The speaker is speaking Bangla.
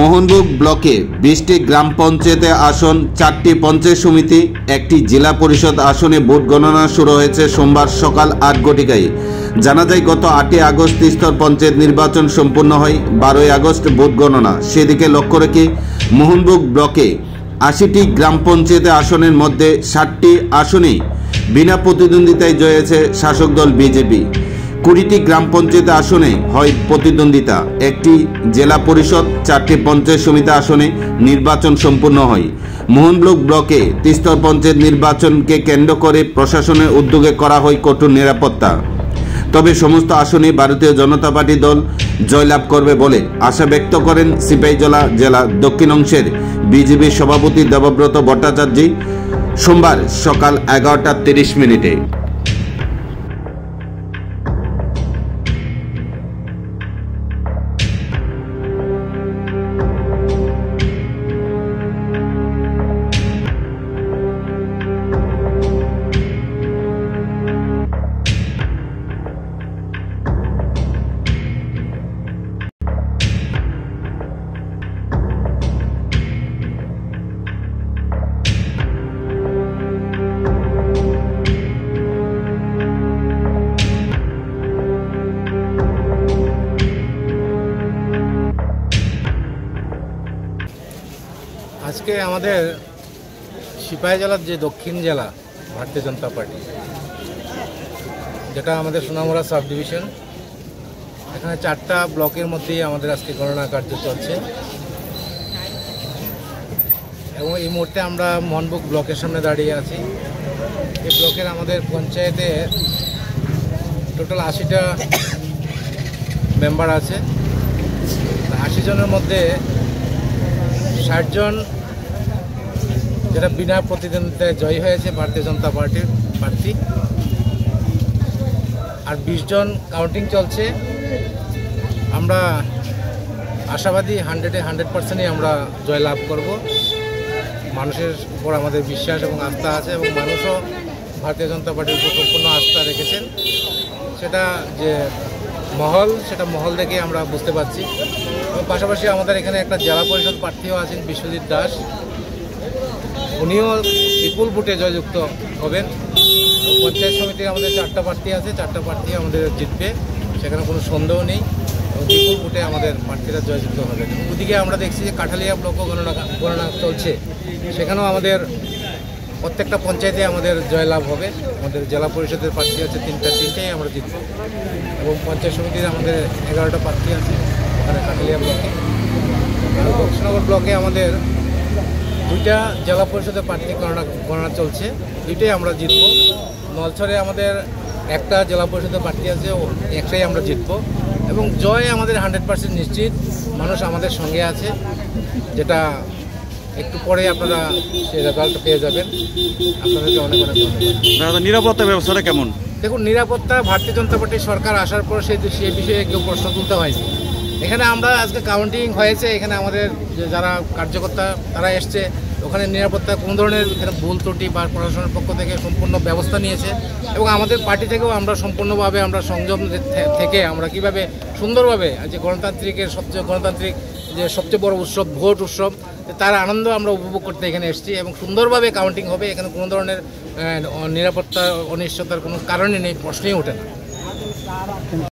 মোহনভোগ ব্লকে 20টি গ্রাম পঞ্চায়েতে আসন, 4টি পঞ্চায়েত সমিতি, একটি জেলা পরিষদ আসনে ভোট গণনা শুরু হয়েছে সোমবার সকাল 8 ঘটিকায়। জানা যায়, গত 8 আগস্ট স্তর পঞ্চায়েত নির্বাচন সম্পন্ন হয়। 12 আগস্ট ভোট গণনা। সেদিকে লক্ষ্য রেখে মোহনভোগ ব্লকে 80টি গ্রাম পঞ্চায়েতে আসনের মধ্যে 60টি আসনেই বিনা প্রতিদ্বন্দ্বিতায় জয় হয়েছে শাসক দল বিজেপি। 20টি গ্রাম পঞ্চায়েত আসনে হয় প্রতিদ্বন্দ্বিতা, একটি জেলা পরিষদ, 4টি পঞ্চায়েত সমিতি আসনে নির্বাচন সম্পূর্ণ হয়। মোহনভোগ ব্লকে ত্রিস্তর পঞ্চায়েত নির্বাচনকে কেন্দ্র করে প্রশাসনের উদ্যোগে করা হয় কঠোর নিরাপত্তা। তবে সমস্ত আসনে ভারতীয় জনতা পার্টি দল জয়লাভ করবে বলে আশা ব্যক্ত করেন সিপাহীজলা জেলা দক্ষিণ অংশের বিজেপির সভাপতি দেবব্রত ভট্টাচার্য সোমবার সকাল 11:30। আজকে আমাদের সিপাহীজলার যে দক্ষিণ জেলা ভারতীয় জনতা পার্টি, যেটা আমাদের সোনামুড়া সাব ডিভিশন, এখানে 4টা ব্লকের মধ্যেই আমাদের আজকে গণনা কার্য চলছে। এবং এই মুহূর্তে আমরা মোহনভোগ ব্লকের সামনে দাঁড়িয়ে আছি। এই ব্লকের আমাদের পঞ্চায়েতে টোটাল 80টা মেম্বার আছে। 80 জনের মধ্যে 60 জন যেটা বিনা প্রতিদ্বন্দ্বিতায় জয়ী হয়েছে ভারতীয় জনতা পার্টির প্রার্থী, আর 20 জন কাউন্টিং চলছে। আমরা আশাবাদী 100% আমরা জয়লাভ করব। মানুষের উপর আমাদের বিশ্বাস এবং আস্থা আছে, এবং মানুষও ভারতীয় জনতা পার্টির উপর সম্পূর্ণ আস্থা রেখেছেন। সেটা যে সেটা মহল দেখে আমরা বুঝতে পারছি। এবং পাশাপাশি আমাদের এখানে একটা জেলা পরিষদ প্রার্থীও আছেন, বিশ্বজিৎ দাস। উনিও বিপুল ভোটে জয়যুক্ত হবেন। পঞ্চায়েত সমিতির আমাদের 4টা প্রার্থী আছে, 4টা প্রার্থী আমাদের জিতবে, সেখানে কোনো সন্দেহ নেই। এবং বিপুল ভোটে আমাদের প্রার্থীরা জয়যুক্ত হবেন। ওদিকে আমরা দেখছি যে কাঠালিয়া ব্লকও গণনা চলছে, সেখানেও আমাদের প্রত্যেকটা পঞ্চায়েতে আমাদের জয়লাভ হবে। আমাদের জেলা পরিষদের প্রার্থী আছে 3টাই আমরা জিতব। এবং পঞ্চায়েত সমিতির আমাদের 11টা প্রার্থী আছে ওখানে কাঠালিয়া ব্লকে। আর বক্সনগর ব্লকে আমাদের 2টা জেলা পরিষদের প্রার্থী গণনা চলছে, 2টাই আমরা জিতব। নলছরে আমাদের 1টা জেলা পরিষদের প্রার্থী আছে, 1টাই আমরা জিতব। এবং জয় আমাদের 100% নিশ্চিত। মানুষ আমাদের সঙ্গে আছে, যেটা একটু পরে আপনারা সেই রেজাল্ট পেয়ে যাবেন। আপনাদেরকে অনেক অনেক ধন্যবাদ। নিরাপত্তা ব্যবস্থাটা কেমন? দেখুন, নিরাপত্তা ভারতীয় জনতা পার্টির সরকার আসার পর সেই বিষয়ে কেউ প্রশ্ন তুলতে হয়নি। এখানে আমরা আজকে কাউন্টিং হয়েছে, এখানে আমাদের যারা কার্যকর্তা তারা এসছে, ওখানে নিরাপত্তা কোনো ধরনের এখানে ভুল ত্রুটি বা প্রশাসনের পক্ষ থেকে সম্পূর্ণ ব্যবস্থা নিয়েছে। এবং আমাদের পার্টি থেকেও আমরা সম্পূর্ণভাবে আমরা সংযম থেকে আমরা কীভাবে সুন্দরভাবে যে গণতান্ত্রিক সবচেয়ে বড় উৎসব ভোট উৎসব, তার আনন্দ আমরা উপভোগ করতে এখানে এসেছি। এবং সুন্দরভাবে কাউন্টিং হবে, এখানে কোনো ধরনের নিরাপত্তা অনিশ্চয়তার কোনো কারণই নেই, প্রশ্নই ওঠে না।